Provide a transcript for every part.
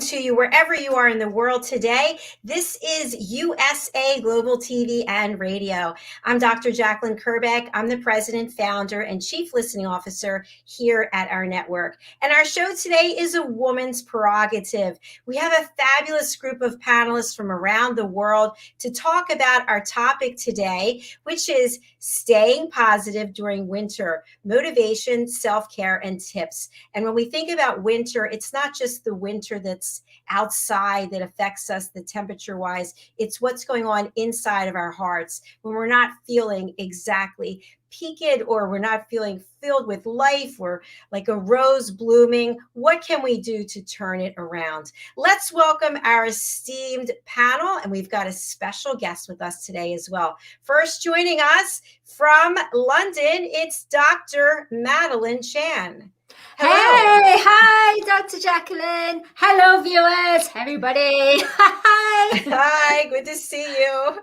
to you wherever you are in the world today. This is USA Global TV and Radio. I'm Dr. Jacalyn Kerbeck. I'm the president, founder, and chief listening officer here at our network. And our show today is a woman's prerogative. We have a fabulous group of panelists from around the world to talk about our topic today, which is staying positive during winter, motivation, self-care, and tips. And when we think about winter, it's not just the winter that's outside that affects us, the temperature-wise. It's what's going on inside of our hearts when we're not feeling exactly peaked, or we're not feeling filled with life, or like a rose blooming. What can we do to turn it around? Let's welcome our esteemed panel, and we've got a special guest with us today as well. First, joining us from London, it's Dr. Madeleine Chan. Hello. Hey, hi, Dr. Jacalyn. Hello, viewers, everybody. Hi. Hi, good to see you.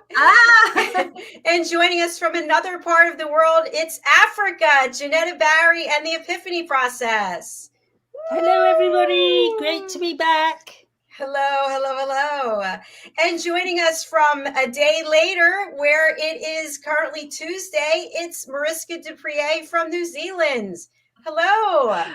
And joining us from another part of the world, it's Africa, JENETTA and the Epiphany Process. Hello, everybody. Great to be back. Hello. And joining us from a day later, where it is currently Tuesday, it's MARISKA from New Zealand. Hello.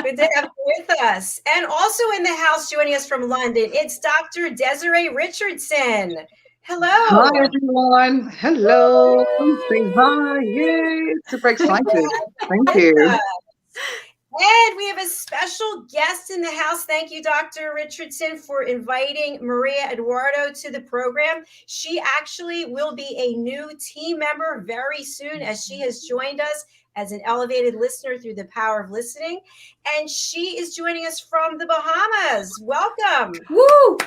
Good to have you with us. And also in the house joining us from London, it's Dr. DESZIREE Richardson. Hello. Hi, everyone. Hello. Say hi. Yay. Super excited. Thank you. And we have a special guest in the house. Thank you, Dr. Richardson, for inviting Maria Eduardo to the program. She actually will be a new team member very soon, as she has joined us as an elevated listener through the power of listening. And she is joining us from the Bahamas. Welcome. Woo!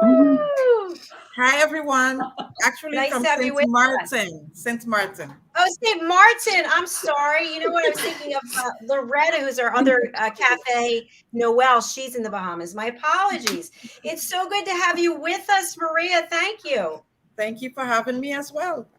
Woo! Hi, everyone. Actually, Nice from to have you with us. St. Martin. Oh, St. Martin. I'm sorry. You know what? I was thinking of Loretta, who's our other cafe, Noel. She's in the Bahamas. My apologies. It's so good to have you with us, Maria. Thank you. Thank you for having me as well.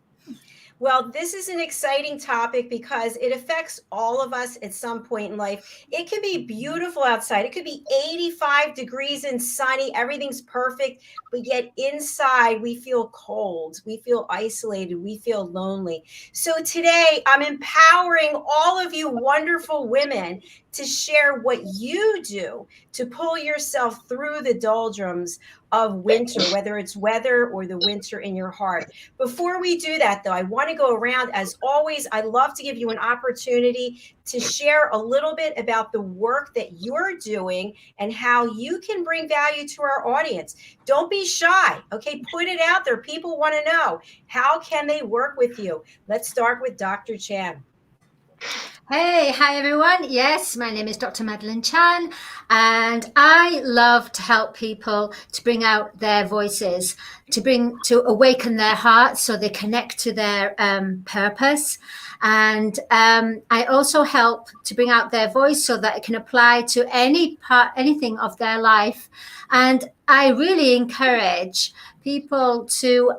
Well, this is an exciting topic because it affects all of us at some point in life. It can be beautiful outside. It could be 85 degrees and sunny. Everything's perfect. But yet inside, we feel cold. We feel isolated. We feel lonely. So today, I'm empowering all of you wonderful women to share what you do to pull yourself through the doldrums of winter, whether it's weather or the winter in your heart. Before we do that, though, I want to go around. As always, I love to give you an opportunity to share a little bit about the work that you're doing and how you can bring value to our audience. Don't be shy, okay? Put it out there. People want to know, how can they work with you? Let's start with Dr. Chan. Hey, hi, everyone. Yes, my name is Dr. Madeleine Chan, and I love to help people to bring out their voices, to awaken their hearts so they connect to their purpose. And I also help to bring out their voice so that it can apply to anything of their life. And I really encourage people to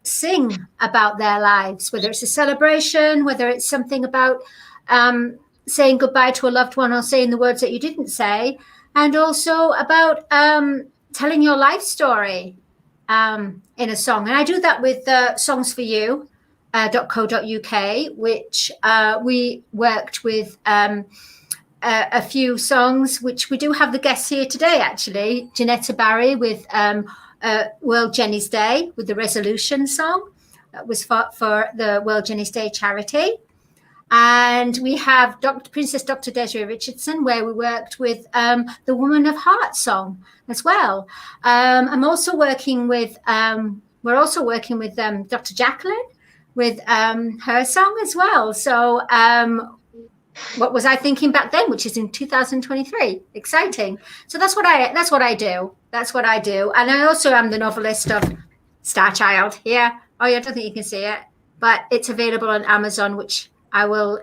sing about their lives, whether it's a celebration, whether it's something about saying goodbye to a loved one or saying the words that you didn't say, and also about telling your life story in a song. And I do that with Songs for You. .co.uk, which we worked with a few songs, which we do have the guests here today, actually. JENETTA Barry with World Jenny's Day with the Resolution song. That was for the World Jenny's Day charity. And we have Princess Dr. DESZIREE Richardson, where we worked with the Woman of Heart song as well. I'm also working with, we're also working with Dr. Jacalyn with her song as well. So what was I thinking back then, which is in 2023? Exciting. So that's what I do. And I also am the novelist of Star Child here. Oh, yeah, I don't think you can see it, but it's available on Amazon, which I will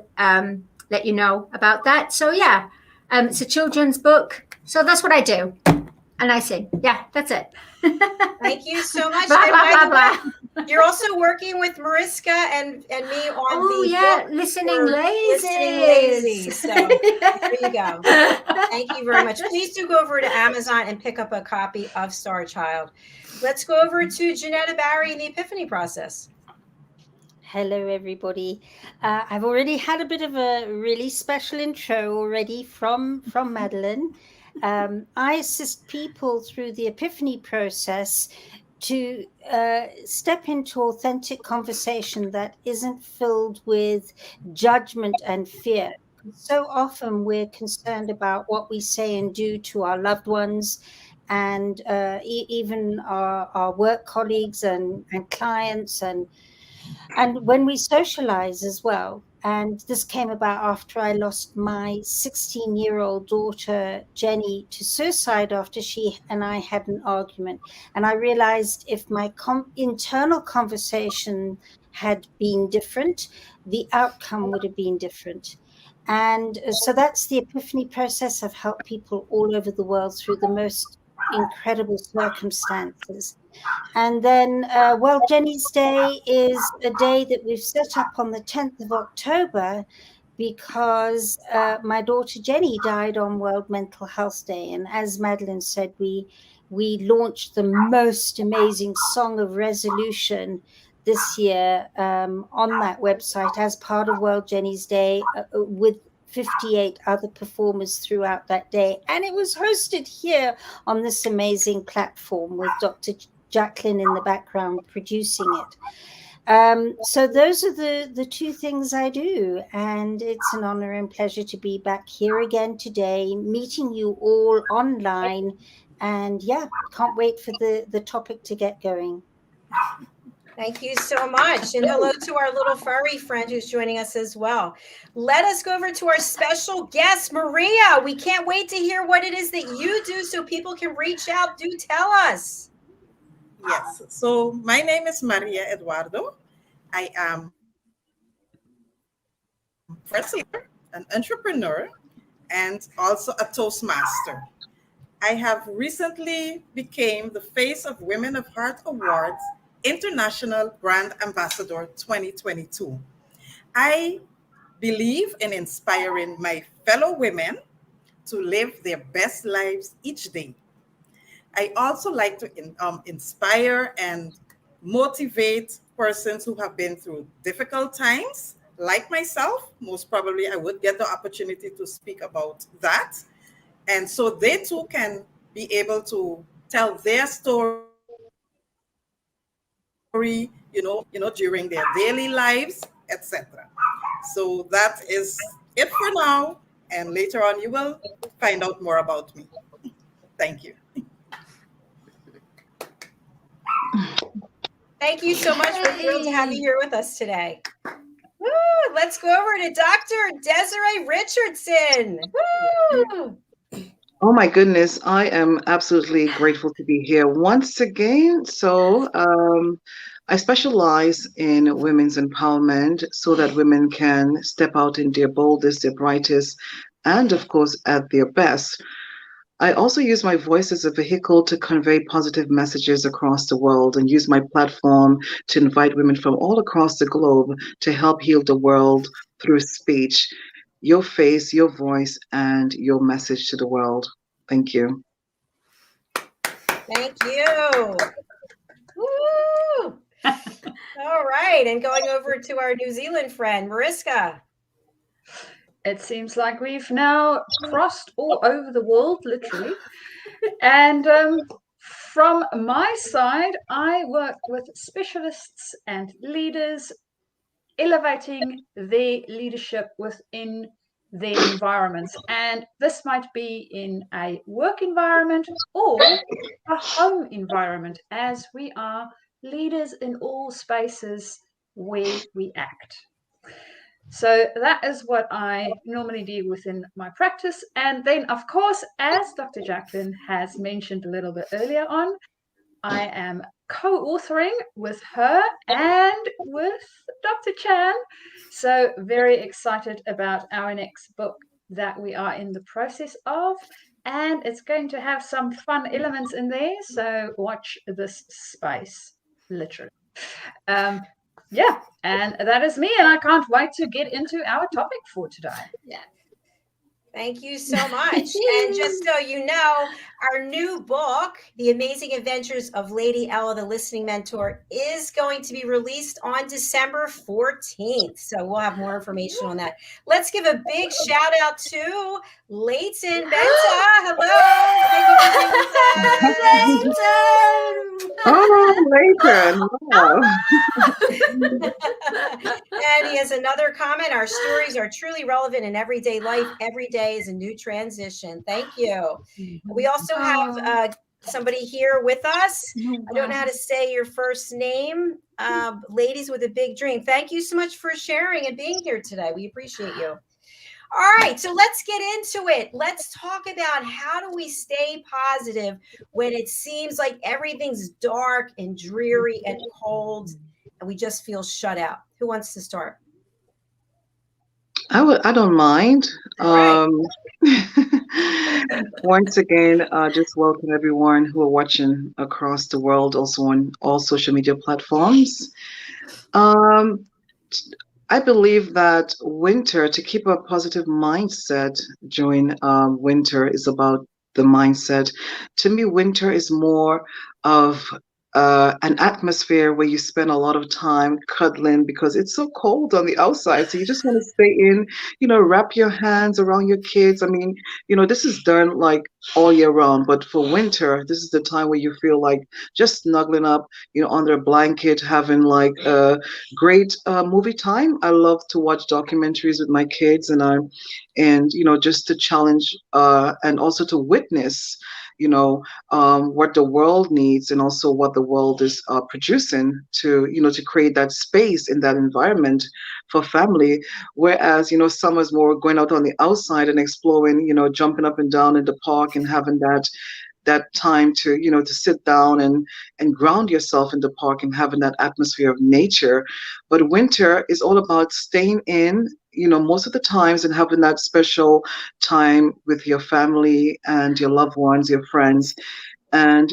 let you know about that. So yeah, it's a children's book. So that's what I do. And I sing. Yeah, that's it. Thank you so much. Blah, And blah, by blah, the blah. way, you're also working with Mariska and me on Oh, the yeah, book listening for Listening Lazy. lazy. So there you go. Thank you very much. Please do go over to Amazon and pick up a copy of Star Child. Let's go over to Jenetta Barry in the Epiphany process. Hello, everybody. I've already had a bit of a really special intro already from Madeleine. I assist people through the Epiphany process to step into authentic conversation that isn't filled with judgment and fear. So often we're concerned about what we say and do to our loved ones and even our work colleagues and clients and when we socialize as well. And this came about after I lost my 16-year-old daughter, Jenny, to suicide after she and I had an argument. And I realized if my internal conversation had been different, the outcome would have been different. And so that's the Epiphany process. I've helped people all over the world through the most incredible circumstances. And then, well, Jenny's Day is a day that we've set up on the 10th of October because my daughter Jenny died on World Mental Health Day. And as Madeleine said, we launched the most amazing Song of Resolution this year on that website as part of World Jenny's Day with 58 other performers throughout that day. And it was hosted here on this amazing platform with Dr. Jacqueline in the background producing it. So those are the two things I do. And it's an honor and pleasure to be back here again today, meeting you all online. And yeah, can't wait for the topic to get going. Thank you so much. And hello to our little furry friend who's joining us as well. Let us go over to our special guest, Maria. We can't wait to hear what it is that you do so people can reach out. Do tell us. Yes. So my name is Maria Eduardo. I am first an entrepreneur and also a Toastmaster. I have recently became the face of Women of Heart Awards International Brand Ambassador 2022. I believe in inspiring my fellow women to live their best lives each day. I also like to inspire and motivate persons who have been through difficult times, like myself. Most probably I would get the opportunity to speak about that. And so they too can be able to tell their story, during their daily lives, etc. So that is it for now. And later on, you will find out more about me. Thank you. Thank you so much. We're thrilled to have you here with us today. Woo! Let's go over to Dr. DESZIREE Richardson. Woo! Oh my goodness, I am absolutely grateful to be here once again. So I specialize in women's empowerment so that women can step out in their boldest, their brightest, and of course at their best. I also use my voice as a vehicle to convey positive messages across the world and use my platform to invite women from all across the globe to help heal the world through speech. Your face, your voice, and your message to the world. Thank you. Thank you. Woo! All right. And going over to our New Zealand friend, Mariska. It seems like we've now crossed all over the world, literally. And from my side, I work with specialists and leaders elevating their leadership within their environments. And this might be in a work environment or a home environment, as we are leaders in all spaces where we act. So that is what I normally do within my practice. And then, of course, as Dr. Jacqueline has mentioned a little bit earlier on, I am co-authoring with her and with Dr. Chan. So very excited about our next book that we are in the process of and it's going to have some fun elements in there. So watch this space, literally. Yeah, and that is me, and I can't wait to get into our topic for today. Yeah. Thank you so much. And just so you know, our new book, The Amazing Adventures of Lady Ella, the Listening Mentor, is going to be released on December 14th. So we'll have more information on that. Let's give a big shout out to Leighton Benta. Hello. Leighton. Oh, Leighton. Wow. And he has another comment. Our stories are truly relevant in everyday life. Every day is a new transition. Thank you. We also have somebody here with us. I don't know how to say your first name. Ladies with a Big Dream. Thank you so much for sharing and being here today. We appreciate you. All right, so let's get into it. Let's talk about how do we stay positive when it seems like everything's dark and dreary and cold and we just feel shut out. Who wants to start? I don't mind. Right. Once again, just welcome everyone who are watching across the world, also on all social media platforms. I believe that winter, to keep a positive mindset during winter, is about the mindset. To me, winter is more of an atmosphere where you spend a lot of time cuddling because it's so cold on the outside. So you just want to stay in, wrap your hands around your kids. I mean, this is done like all year round, but for winter, this is the time where you feel like just snuggling up, under a blanket, having like a great movie time. I love to watch documentaries with my kids and just to challenge and also to witness what the world needs and also what the world is producing to create that space in that environment for family. Whereas, summer's more going out on the outside and exploring, jumping up and down in the park and having that time to to sit down and ground yourself in the park and having that atmosphere of nature. But winter is all about staying in, most of the times, and having that special time with your family and your loved ones, your friends, and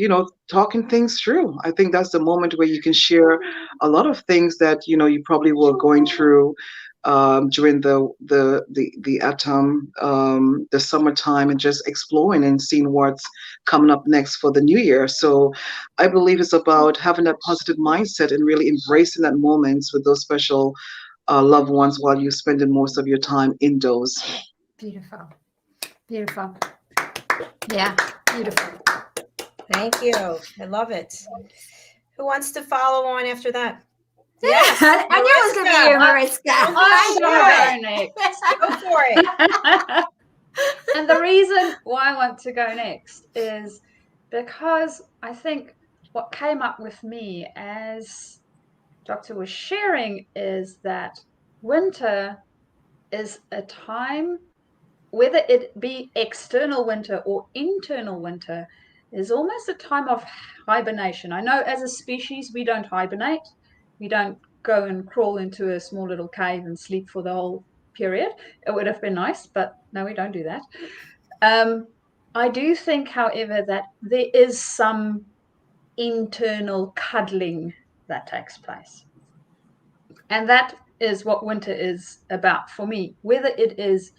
talking things through. I think that's the moment where you can share a lot of things that you probably were going through during the autumn, the summertime, and just exploring and seeing what's coming up next for the new year. So I believe it's about having that positive mindset and really embracing that moments with those special loved ones while you're spending most of your time indoors. Beautiful. Beautiful. Yeah, beautiful. Thank you. I love it. Who wants to follow on after that? Yes, I knew it was going to be you, Mariska. I'm going to go next. Go for it. And the reason why I want to go next is because I think what came up with me as Doctor was sharing is that winter is a time, whether it be external winter or internal winter, is almost a time of hibernation. I know as a species we don't hibernate. We don't go and crawl into a small little cave and sleep for the whole period. It would have been nice, but no, we don't do that. I do think, however, that there is some internal cuddling that takes place. And that is what winter is about for me. Whether it is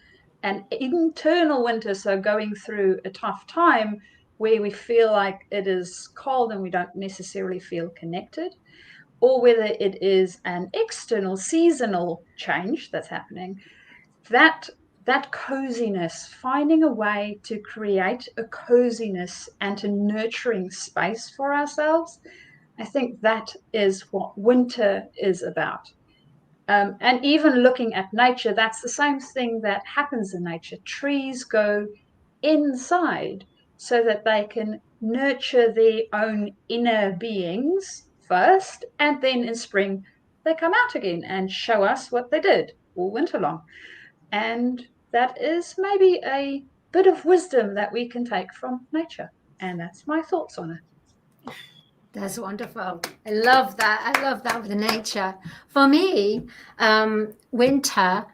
an internal winter, so going through a tough time where we feel like it is cold and we don't necessarily feel connected, or whether it is an external seasonal change that's happening, that coziness, finding a way to create a coziness and a nurturing space for ourselves, I think that is what winter is about. And even looking at nature, that's the same thing that happens in nature. Trees go inside so that they can nurture their own inner beings first, and then in spring they come out again and show us what they did all winter long. And that is maybe a bit of wisdom that we can take from nature. And that's my thoughts on it. That's wonderful. I love that. I love that with nature. For me, winter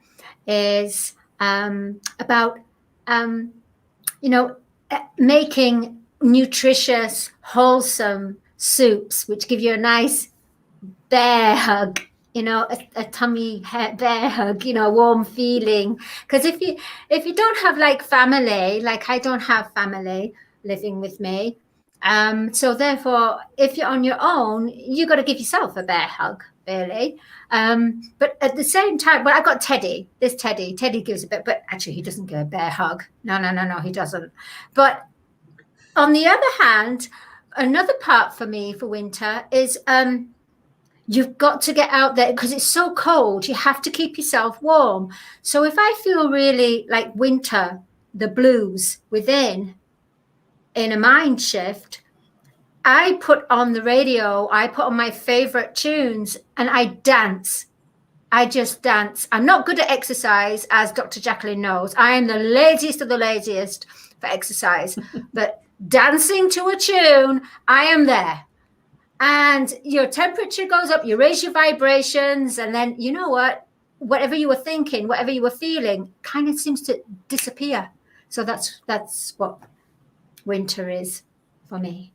is about, making nutritious, wholesome soups, which give you a nice bear hug, you know, a tummy bear hug, you know, a warm feeling. Because if you don't have like family, like I don't have family living with me, so therefore, if you're on your own, you got to give yourself a bear hug, really. But at the same time, well, I got Teddy. This Teddy gives a bit, but actually he doesn't give a bear hug. No, he doesn't. But on the other hand, another part for me for winter is you've got to get out there because it's so cold. You have to keep yourself warm. So if I feel really like winter, the blues within, in a mind shift, I put on the radio, I put on my favorite tunes and I dance. I just dance. I'm not good at exercise, as Dr. Jacqueline knows. I am the laziest of the laziest for exercise. But dancing to a tune, I am there. And your temperature goes up, you raise your vibrations, and then you know what? Whatever you were thinking, whatever you were feeling, kind of seems to disappear. So that's what winter is for me.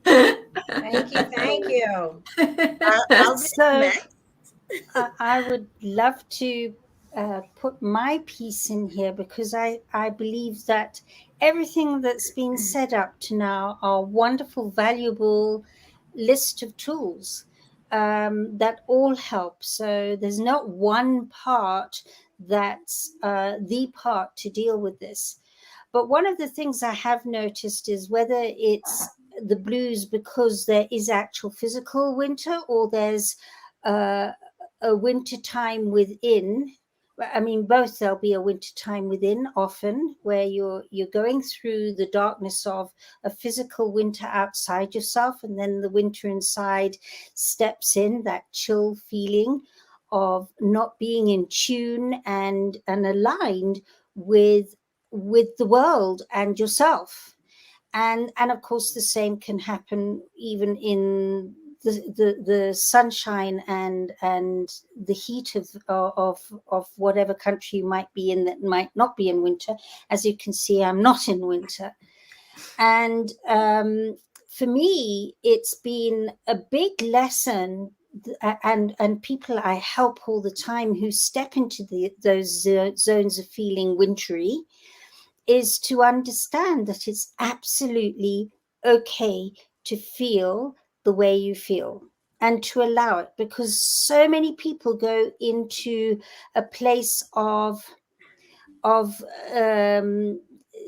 Thank you. I'll be So next. I would love to put my piece in here because I believe that everything that's been said up to now are wonderful, valuable list of tools that all help. So there's not one part that's the part to deal with this. But one of the things I have noticed is whether it's the blues because there is actual physical winter or there's a winter time within. I mean, both. There'll be a winter time within often where you're going through the darkness of a physical winter outside yourself, and then the winter inside steps in, that chill feeling of not being in tune and aligned with the world and yourself. And of course the same can happen even in the sunshine and the heat of whatever country you might be in that might not be in winter. As you can see, I'm not in winter. And for me, it's been a big lesson, and people I help all the time who step into those zones of feeling wintry, is to understand that it's absolutely okay to feel the way you feel and to allow it, because so many people go into a place of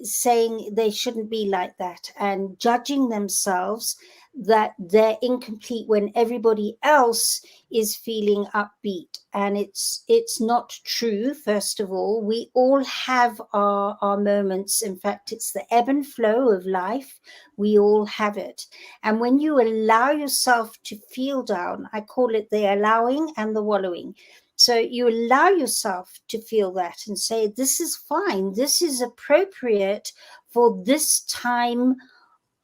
saying they shouldn't be like that and judging themselves that they're incomplete when everybody else is feeling upbeat. And it's not true. First of all, we all have our moments. In fact, it's the ebb and flow of life. We all have it. And when you allow yourself to feel down, I call it the allowing and the wallowing. So you allow yourself to feel that and say, this is fine. This is appropriate for this time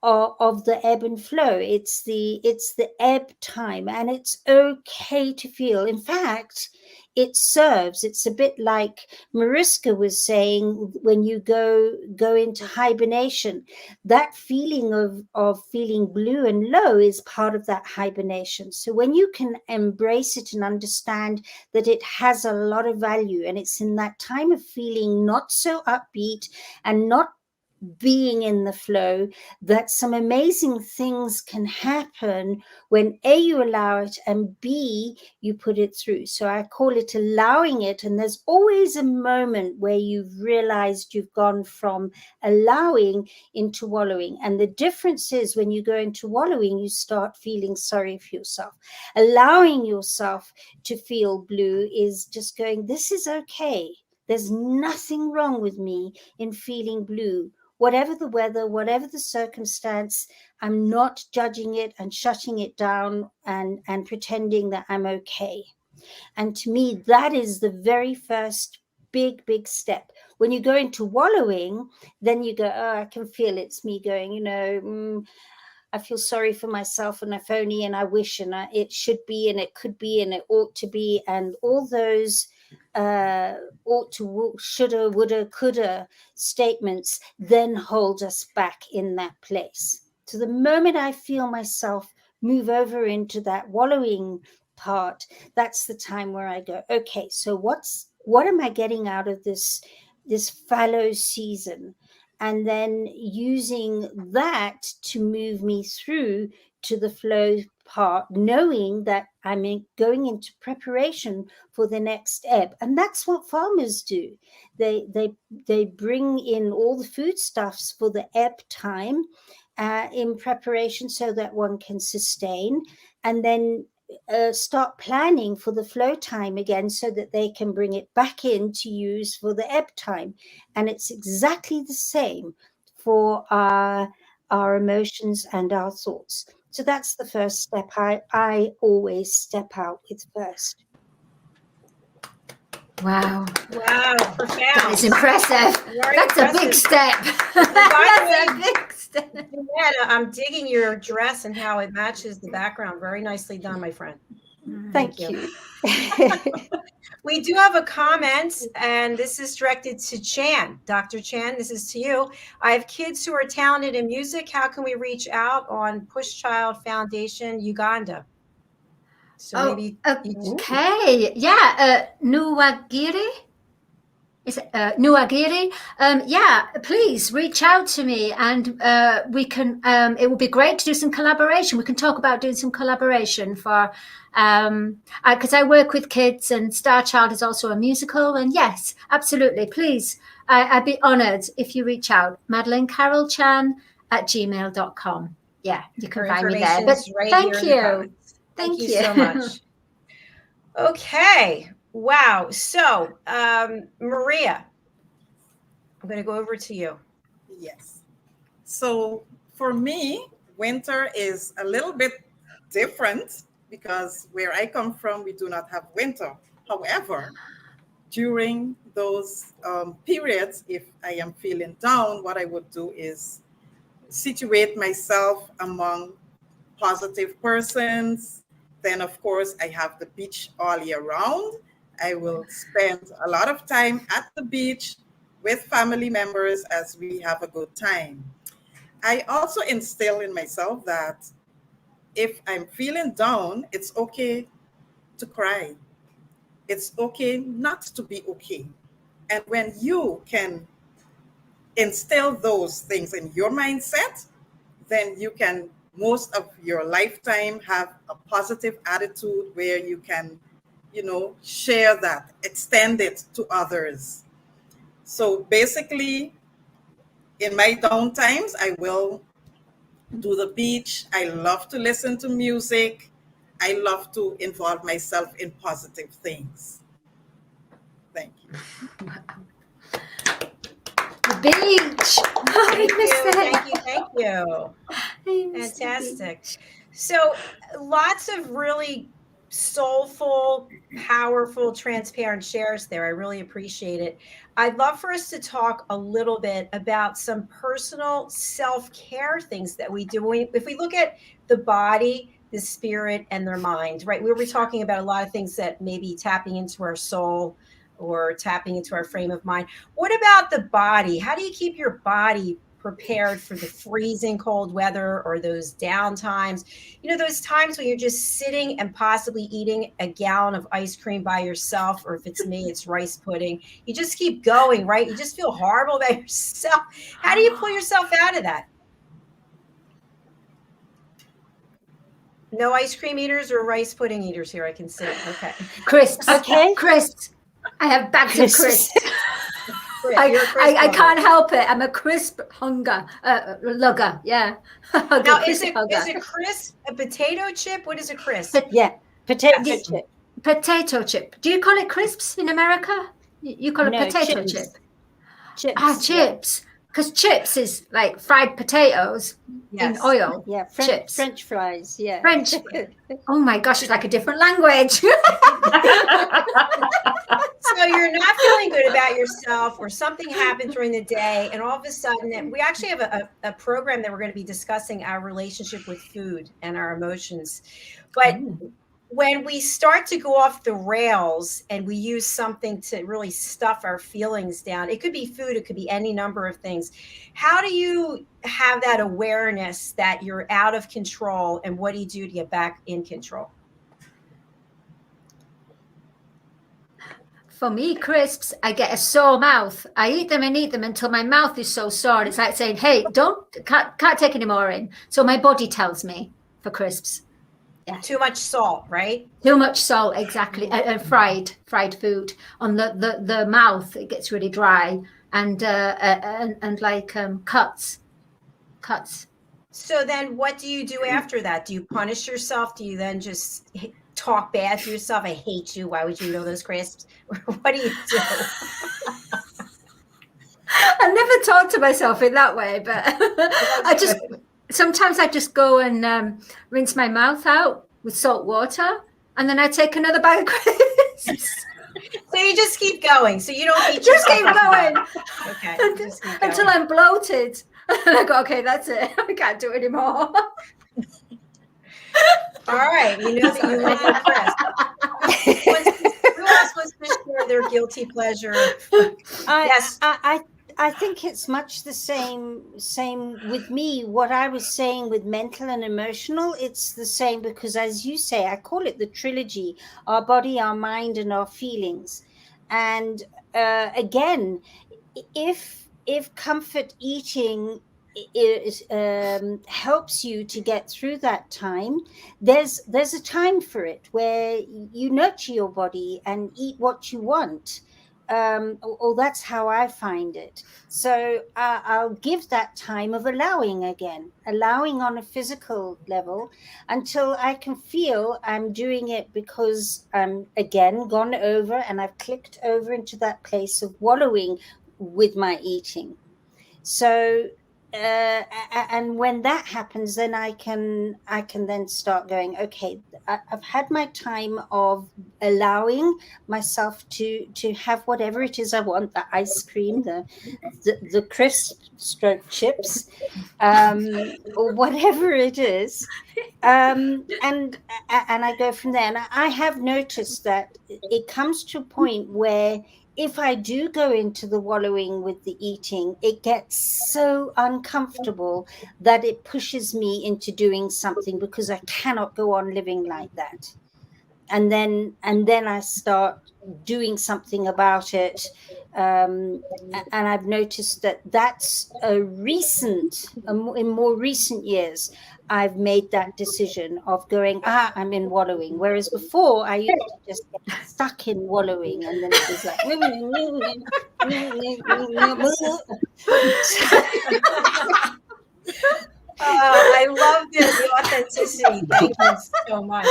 of the ebb and flow. It's the ebb time, and it's okay to feel. In fact, it serves. It's a bit like Mariska was saying, when you go into hibernation, that feeling of feeling blue and low is part of that hibernation. So when you can embrace it and understand that it has a lot of value, and it's in that time of feeling not so upbeat and not being in the flow, that some amazing things can happen when A, you allow it, and B, you put it through. So I call it allowing it. And there's always a moment where you've realized you've gone from allowing into wallowing. And the difference is when you go into wallowing, you start feeling sorry for yourself. Allowing yourself to feel blue is just going, this is okay. There's nothing wrong with me in feeling blue. Whatever the weather, whatever the circumstance, I'm not judging it and shutting it down and pretending that I'm okay. And to me, that is the very first big step. When you go into wallowing, then you go, oh, I can feel it's me going, I feel sorry for myself, and I wish, and it should be, and it could be, and it ought to be, and all those ought to, shoulda, woulda, coulda statements then hold us back in that place. So the moment I feel myself move over into that wallowing part, that's the time where I go, okay, so what am I getting out of this fallow season? And then using that to move me through to the flow part, knowing that I'm going into preparation for the next ebb. And that's what farmers do. They bring in all the foodstuffs for the ebb time in preparation so that one can sustain, and then start planning for the flow time again so that they can bring it back in to use for the ebb time. And it's exactly the same for our emotions and our thoughts. So that's the first step I always step out with first. Wow. Wow, profound. That is impressive. Very That's impressive. a big step. By That's a big step. Jenetta, I'm digging your dress and how it matches the background. Very nicely done, my friend. Thank you. We do have a comment, and this is directed to Chan. Dr. Chan, this is to you. I have kids who are talented in music. How can we reach out on Push Child Foundation Uganda? So maybe Okay. Yeah. Nuwagiri? Is it Nuwagiri? Yeah, please reach out to me, and we can, it would be great to do some collaboration. We can talk about doing some collaboration for, because I work with kids, and Star Child is also a musical. And yes, absolutely. Please, I'd be honored if you reach out. MadaleneCarrollChan@gmail.com. Yeah, you can find me there. But right thank here in the you. comments. Thank you so much. Okay. Wow. So, Maria, I'm going to go over to you. Yes. So for me, winter is a little bit different because where I come from, we do not have winter. However, during those periods, if I am feeling down, what I would do is situate myself among positive persons. Then, of course, I have the beach all year round. I will spend a lot of time at the beach with family members as we have a good time. I also instill in myself that if I'm feeling down, it's okay to cry. It's okay not to be okay. And when you can instill those things in your mindset, then you can most of your lifetime have a positive attitude where you can, share that, extend it to others. So basically, in my down times, I will do the beach. I love to listen to music. I love to involve myself in positive things. Thank you. The beach. Thank you. Fantastic. So lots of really soulful, powerful, transparent shares there. I really appreciate it. I'd love for us to talk a little bit about some personal self-care things that we do. If we look at the body, the spirit, and their mind, right? We were talking about a lot of things that maybe tapping into our soul or tapping into our frame of mind. What about the body? How do you keep your body prepared for the freezing cold weather or those down times? Those times when you're just sitting and possibly eating a gallon of ice cream by yourself, or if it's me, it's rice pudding. You just keep going, right? You just feel horrible about yourself. How do you pull yourself out of that? No ice cream eaters or rice pudding eaters here, I can see. Okay. Crisps. Okay. Crisps. I have bags of crisps. I crisp can't help it. I'm a crisp lugger. Yeah. Now, is a crisp a potato chip? What is a crisp? Potato chip. Potato chip. Do you call it crisps in America? You call it potato chip. Chips. Chips. Because chips is like fried potatoes in oil. Yeah, chips. French fries. Yeah. French. Oh my gosh, it's like a different language. So you're not feeling good about yourself, or something happened during the day, and all of a sudden, we actually have a program that we're going to be discussing our relationship with food and our emotions. But when we start to go off the rails and we use something to really stuff our feelings down, it could be food, it could be any number of things. How do you have that awareness that you're out of control, and what do you do to get back in control? For me, crisps, I get a sore mouth. I eat them and eat them until my mouth is so sore. It's like saying, hey, can't take any more in. So my body tells me for crisps. Yeah. Too much salt, right? Too much salt, exactly. And fried food on the mouth, it gets really dry, and like cuts. So then what do you do after that? Do you punish yourself? Do you then just talk bad to yourself? I hate you. Why would you know those crisps? What do you do? I never talk to myself in that way, but sometimes I just go and rinse my mouth out with salt water, and then I take another bag of crisps. So you just keep going. So you don't eat just keep going. Okay. Until I'm bloated. And I go, okay, that's it. I can't do it anymore. All right. You know that you love your crisps. Who else wants to share their guilty pleasure? Yes. I think it's much the same with me. What I was saying with mental and emotional, it's the same, because as you say, I call it the trilogy: our body, our mind, and our feelings. And again, if comfort eating helps you to get through that time, there's a time for it where you nurture your body and eat what you want. Or that's how I find it. So I'll give that time of allowing on a physical level, until I can feel I'm doing it because I'm again gone over and I've clicked over into that place of wallowing with my eating. So and when that happens, then I can then start going, okay, I've had my time of allowing myself to have whatever it is I want, the ice cream, the crisp stroke chips, or whatever it is, and I go from there. And I have noticed that it comes to a point where if I do go into the wallowing with the eating, it gets so uncomfortable that it pushes me into doing something, because I cannot go on living like that. And then I start doing something about it. And I've noticed that that's in more recent years, I've made that decision of going, I'm in wallowing. Whereas before I used to just get stuck in wallowing, and then it was like, I love the authenticity. Thank you so much.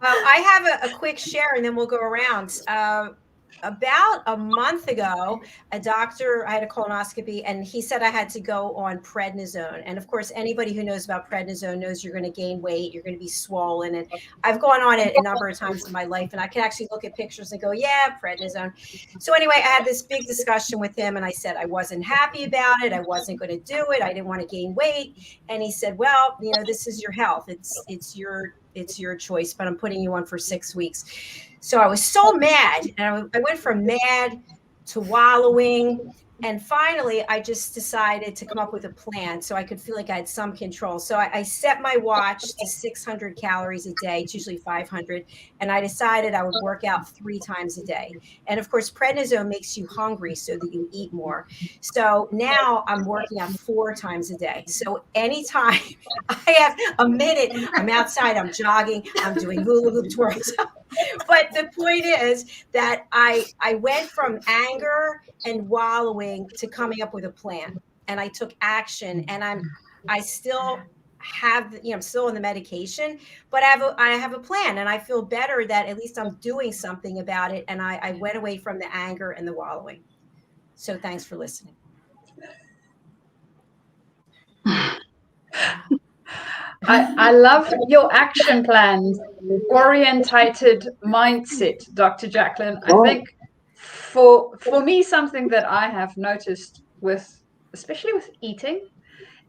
I have a quick share, and then we'll go around. About a month ago, I had a colonoscopy, and he said I had to go on prednisone. And of course, anybody who knows about prednisone knows you're going to gain weight, you're going to be swollen. And I've gone on it a number of times in my life, and I can actually look at pictures and go, yeah, prednisone. So anyway, I had this big discussion with him, and I said I wasn't happy about it. I wasn't going to do it. I didn't want to gain weight. And he said, well, this is your health. It's your choice, but I'm putting you on for 6 weeks. So I was so mad, and I went from mad to wallowing. And finally, I just decided to come up with a plan so I could feel like I had some control. So I set my watch to 600 calories a day. It's usually 500. And I decided I would work out 3 times a day. And of course, prednisone makes you hungry so that you eat more. So now I'm working out 4 times a day. So anytime I have a minute, I'm outside, I'm jogging, I'm doing hula hoop twirls. But the point is that I went from anger and wallowing to coming up with a plan, and I took action, and I still have, I'm still on the medication, but I have a plan, and I feel better that at least I'm doing something about it. And I went away from the anger and the wallowing. So thanks for listening. I love your action plan, orientated mindset, Dr. Jacqueline. I think for me, something that I have noticed especially with eating,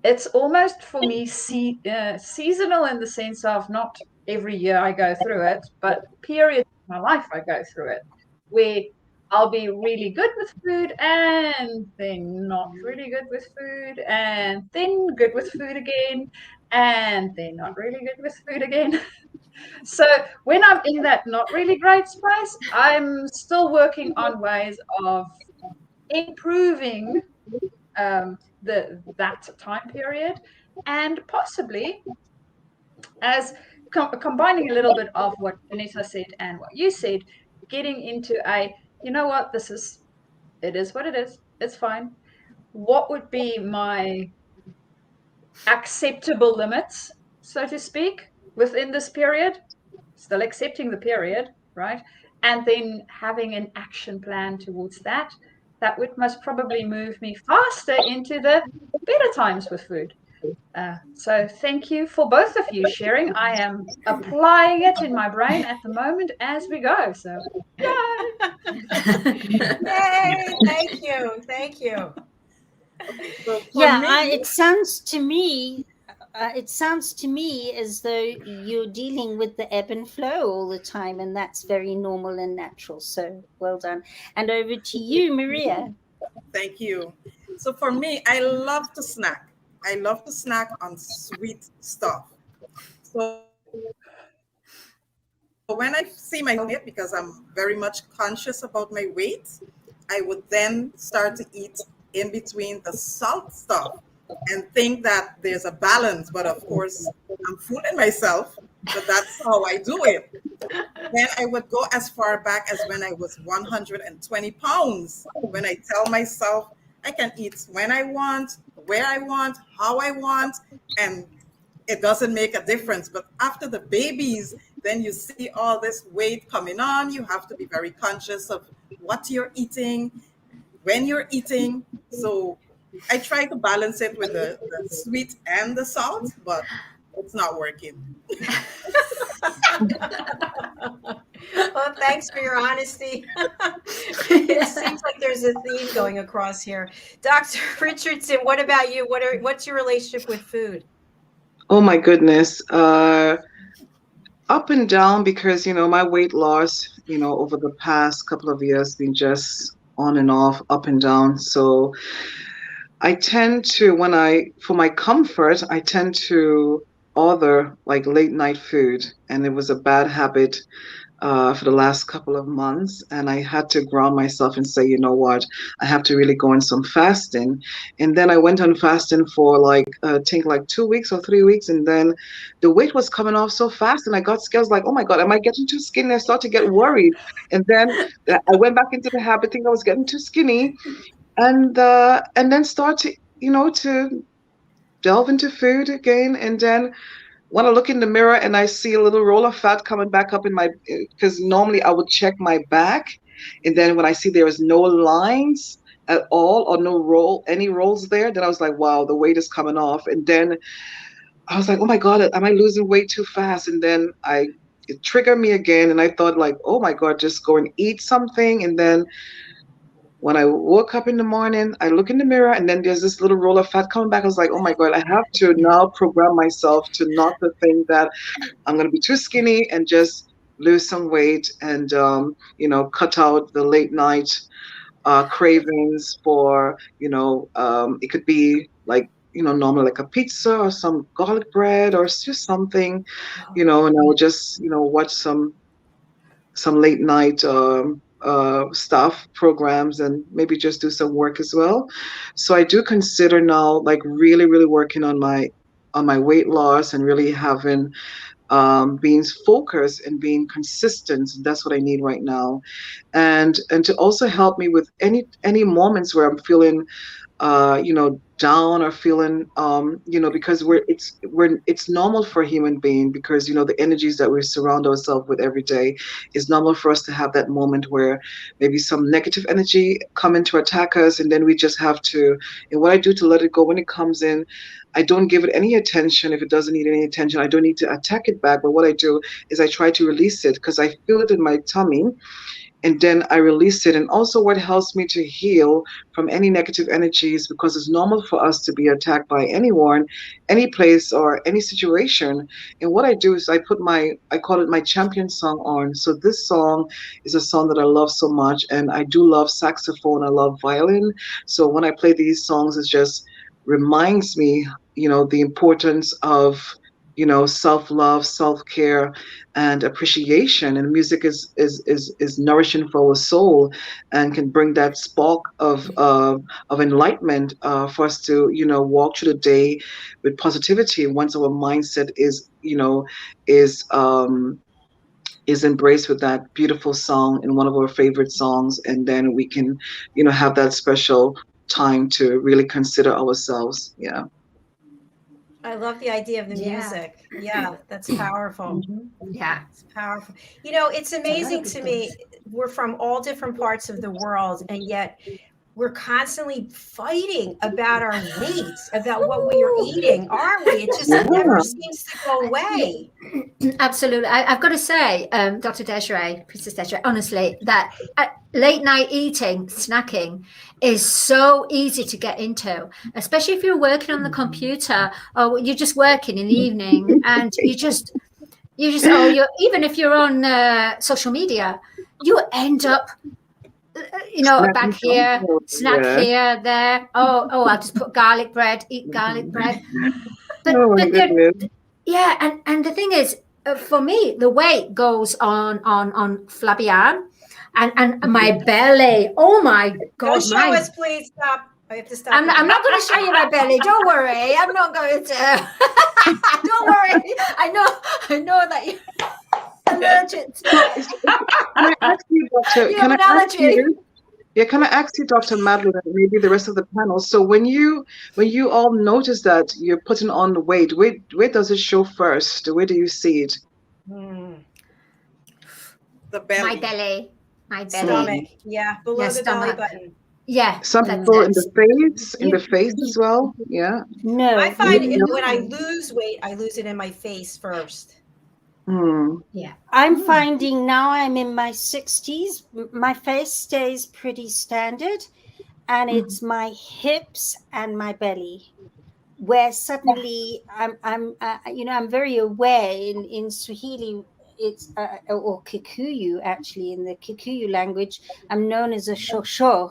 it's almost for me seasonal, in the sense of not every year I go through it, but periods of my life I go through it, where I'll be really good with food and then not really good with food and then good with food again and then not really good with food again. So when I'm in that not really great space, I'm still working on ways of improving that time period, and possibly as combining a little bit of what Jenetta said and what you said, getting into you know what, it is what it is, it's fine. What would be my acceptable limits, so to speak, within this period? Still accepting the period, right? And then having an action plan towards that would most probably move me faster into the better times with food. So thank you for both of you sharing. I am applying it in my brain at the moment as we go. So Yay! Thank you. So it sounds to me as though you're dealing with the ebb and flow all the time, and that's very normal and natural. So well done. And over to you, Maria. Thank you. So for me, I love to snack. I love to snack on sweet stuff. So when I see my weight, because I'm very much conscious about my weight, I would then start to eat in between the salt stuff and think that there's a balance. But of course, I'm fooling myself, but that's how I do it. Then I would go as far back as when I was 120 pounds, when I tell myself I can eat when I want, where I want, how I want, and it doesn't make a difference. But after the babies, then you see all this weight coming on. You have to be very conscious of what you're eating, when you're eating. So I try to balance it with the sweet and the salt, but it's not working. Well, thanks for your honesty. It seems like there's a theme going across here. Dr. Richardson, what about you? What's your relationship with food? Oh my goodness. Up and down, because my weight loss, over the past couple of years been just on and off, up and down. So I tend to, for my comfort, I tend to order like late night food, and it was a bad habit for the last couple of months, and I had to ground myself and say, you know what, I have to really go on some fasting. And then I went on fasting for I think 2 weeks or 3 weeks, and then the weight was coming off so fast, and I got scared. I was like, oh my God, am I getting too skinny? I started to get worried, and then I went back into the habit, thinking I was getting too skinny, and then start to to delve into food again. And then when I look in the mirror and I see a little roll of fat coming back up in my, because normally I would check my back, and then when I see there is no lines at all or no any rolls there, then I was like, wow, the weight is coming off. And then I was like, oh my God, am I losing weight too fast? And then it triggered me again, and I thought like, oh my God, just go and eat something. And then when I woke up in the morning, I look in the mirror, and then there's this little roll of fat coming back. I was like, oh my God, I have to now program myself to not to think that I'm going to be too skinny, and just lose some weight, and, cut out the late night cravings for, it could be normally like a pizza or some garlic bread or just something, and I would just, watch some late night stuff, programs, and maybe just do some work as well. So I do consider now really, really working on my weight loss, and really having being focused and being consistent. That's what I need right now. And to also help me with any moments where I'm feeling down or feeling because it's normal for a human being, because the energies that we surround ourselves with every day, is normal for us to have that moment where maybe some negative energy come in to attack us, and then we just have to, and what I do to let it go when it comes in, I don't give it any attention. If it doesn't need any attention, I don't need to attack it back, but what I do is I try to release it, because I feel it in my tummy. and then I release it. And also what helps me to heal from any negative energies, because it's normal for us to be attacked by anyone, any place, or any situation. And what I do is I call it my champion song on. So this song is a song that I love so much, and I do love saxophone, I love violin. So when I play these songs, it just reminds me, the importance of, self-love, self-care, and appreciation. And music is nourishing for our soul, and can bring that spark of enlightenment for us to, walk through the day with positivity. Once our mindset is embraced with that beautiful song and one of our favorite songs, and then we can, have that special time to really consider ourselves. Yeah. I love the idea of the music. Yeah, that's powerful. Yeah. It's powerful. It's amazing to me. We're from all different parts of the world, and yet we're constantly fighting about our weight, about what we are eating, aren't we? It just never seems to go away. Absolutely. I've got to say, Dr. DESZIREE, Princess DESZIREE, honestly, that late night eating, snacking is so easy to get into, especially if you're working on the computer, or you're just working in the evening, and even if you're on social media, you end up back here, snack here, there. Oh, I'll just put garlic bread, eat garlic bread. But and the thing is, for me, the weight goes on flabby arm and my belly. Oh my God! Don't show us, please. Stop. I have to stop. I'm not going to show you my belly. Don't worry. I'm not going to. Don't worry. I know that you. Allergic to it. Can I ask you, Doctor? Can I ask you, Dr. Madeline, and maybe the rest of the panel? So when you all notice that you're putting on the weight, where does it show first? Where do you see it? The belly. My belly. Stomach. Yeah, below the belly button. Yeah. Some people in the face as well. Yeah. No. I find when I lose weight, I lose it in my face first. Yeah. I'm finding now I'm in my 60s, my face stays pretty standard, and it's my hips and my belly where suddenly I'm very aware in Swahili. It's or Kikuyu, actually, in the Kikuyu language, I'm known as a shosho.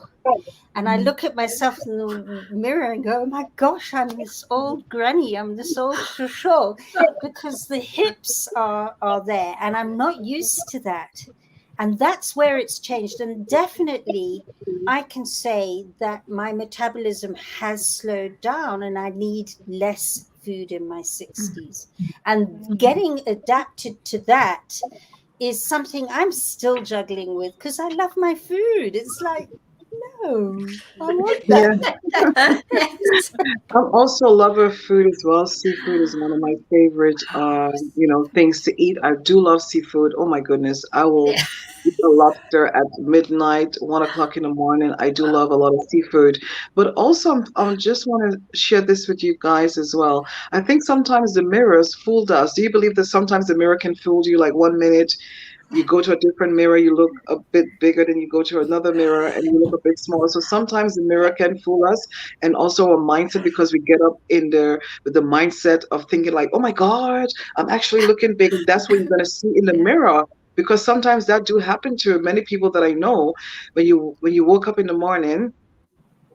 And I look at myself in the mirror and go, oh my gosh, I'm this old granny, I'm this old shosho, because the hips are there, and I'm not used to that. And that's where it's changed. And definitely I can say that my metabolism has slowed down, and I need less food in my 60s. And getting adapted to that is something I'm still juggling with, because I love my food. It's like, no, I want that. I'm also a lover of food as well. Seafood is one of my favorite, things to eat. I do love seafood. Oh my goodness, I will eat a lobster at midnight, 1 o'clock in the morning. I do love a lot of seafood. But also, I just want to share this with you guys as well. I think sometimes the mirrors fooled us. Do you believe that sometimes the mirror can fool you? Like 1 minute, you go to a different mirror, you look a bit bigger, then you go to another mirror and you look a bit smaller. So sometimes the mirror can fool us, and also our mindset, because we get up in there with the mindset of thinking like, oh my God, I'm actually looking big. That's what you're going to see in the mirror. Because sometimes that do happen to many people that I know. When you woke up in the morning,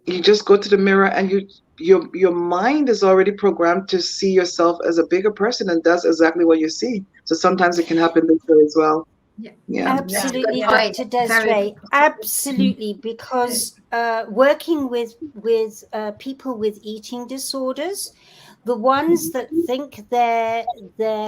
you just go to the mirror and your mind is already programmed to see yourself as a bigger person, and that's exactly what you see. So sometimes it can happen this way as well. Yeah. Absolutely, Dr. DESZIREE. Absolutely, because working with people with eating disorders, the ones that think they're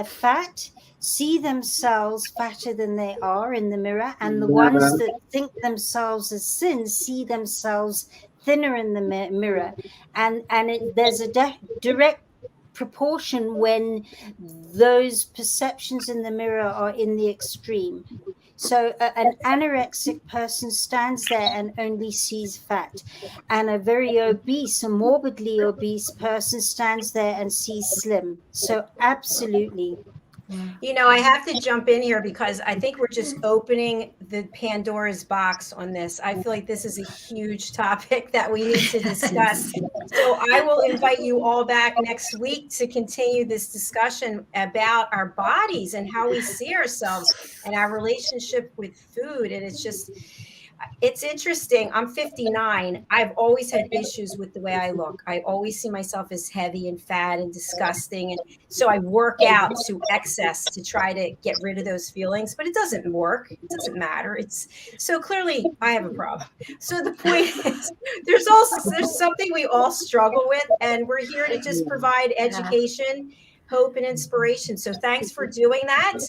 fat see themselves fatter than they are in the mirror, and the ones that think themselves as thin see themselves thinner in the mirror, and there's a direct proportion when those perceptions in the mirror are in the extreme. So an anorexic person stands there and only sees fat, and a very obese, a morbidly obese person stands there and sees slim. So absolutely. You know, I have to jump in here because I think we're just opening the Pandora's box on this. I feel like this is a huge topic that we need to discuss. So I will invite you all back next week to continue this discussion about our bodies and how we see ourselves and our relationship with food. And it's interesting. I'm 59. I've always had issues with the way I look. I always see myself as heavy and fat and disgusting. And so I work out to excess to try to get rid of those feelings, but it doesn't work. It doesn't matter. So clearly I have a problem. So the point is there's something we all struggle with, and we're here to just provide education, hope, and inspiration. So thanks for doing that.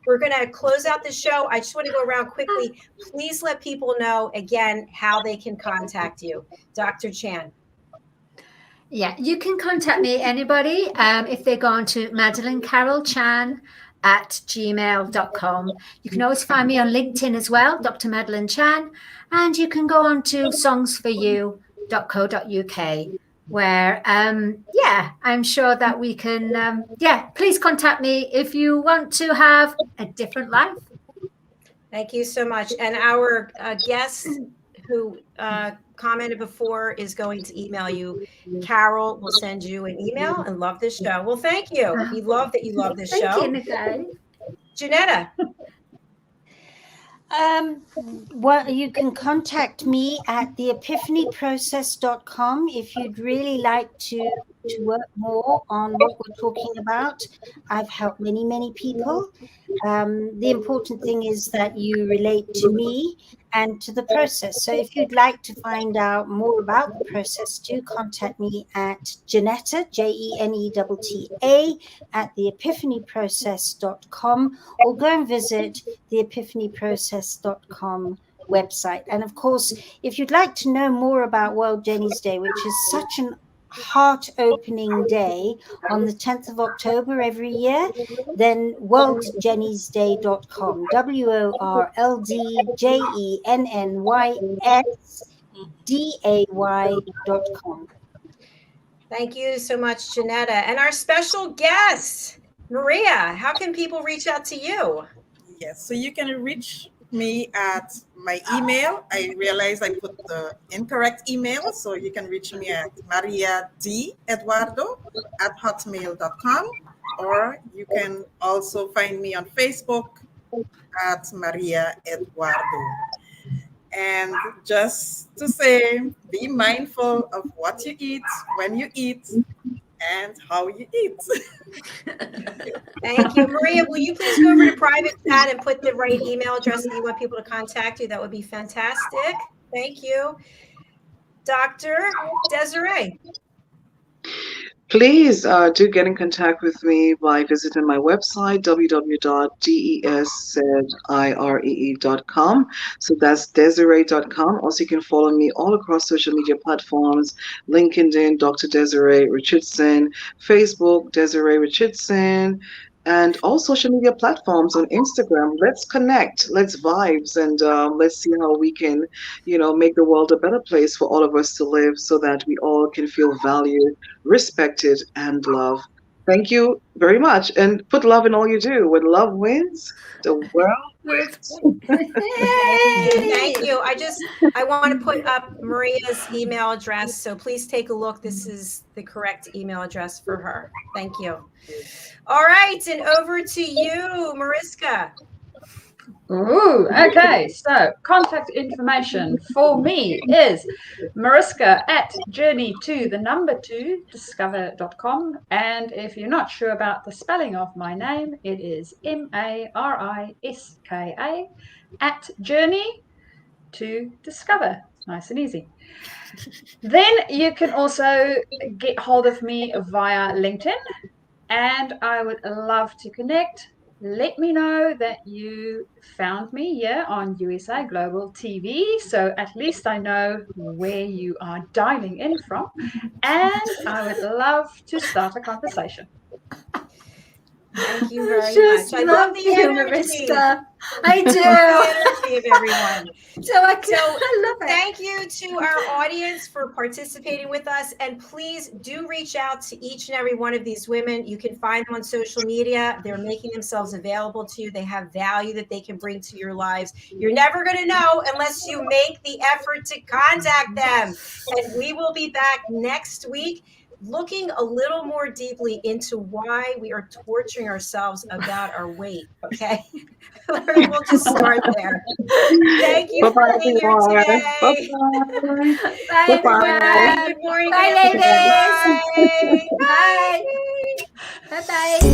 We're going to close out the show. I just want to go around quickly. Please let people know again how they can contact you. Dr. Chan. Yeah, you can contact me, anybody, if they go on to madalenecarrollchan@gmail.com. You can always find me on LinkedIn as well, Dr. Madeleine Chan, and you can go on to songsforyou.co.uk, where I'm sure that we can please contact me if you want to have a different life. Thank you so much. And our guest who commented before is going to email you. Carol will send you an email and love this show. Well, thank you. We love that you love this show. Thank you, Nicole. Janetta. Well, you can contact me at theepiphanyprocess.com if you'd really like to work more on what we're talking about. I've helped many, many people. The important thing is that you relate to me and to the process. So if you'd like to find out more about the process, do contact me at JENETTA, JENETTA, at theepiphanyprocess.com, or go and visit theepiphanyprocess.com website. And of course, if you'd like to know more about World Jenny's Day, which is such an heart-opening day on the 10th of October every year, then worldjennysday.com, WORLDJENNYSDAY.com. Thank you so much, Janetta. And our special guest, Maria, how can people reach out to you? Yes, so you can reach me at my email. I realized I put the incorrect email, so you can reach me at mariadeduardo@hotmail.com, or you can also find me on Facebook at Maria Eduardo. And just to say, be mindful of what you eat, when you eat, and how you eat. Thank you. Maria, will you please go over to private chat and put the right email address that you want people to contact you? That would be fantastic. Thank you. Dr. DESZIREE. Please do get in contact with me by visiting my website, www.DESZIREE.com. So that's DESZIREE.com. Also, you can follow me all across social media platforms, LinkedIn, Dr. DESZIREE Richardson, Facebook, DESZIREE Richardson, and all social media platforms on Instagram. Let's connect, let's vibes, and let's see how we can, make the world a better place for all of us to live, so that we all can feel valued, respected, and loved. Thank you very much. And put love in all you do. When love wins, the world wins. Thank you. I want to put up Maria's email address, so please take a look. This is the correct email address for her. Thank you. All right, and over to you, Mariska. Ooh, okay. So contact information for me is Mariska at journey2discover.com. And if you're not sure about the spelling of my name, it is MARISKA at journey2discover. Nice and easy. Then you can also get hold of me via LinkedIn, and I would love to connect. Let me know that you found me here on USA Global TV, so at least I know where you are dialing in from, and I would love to start a conversation. Thank you very Just much. I love the you, energy. Marista. I Love the do. energy of everyone. So I love it. Thank you to our audience for participating with us. And please do reach out to each and every one of these women. You can find them on social media. They're making themselves available to you. They have value that they can bring to your lives. You're never going to know unless you make the effort to contact them. And we will be back next week, looking a little more deeply into why we are torturing ourselves about our weight. Okay. We'll just start there. Thank you for being here today. Bye-bye. Bye, everyone. Good morning. Bye, everyone. ladies. Bye. Bye. Bye-bye.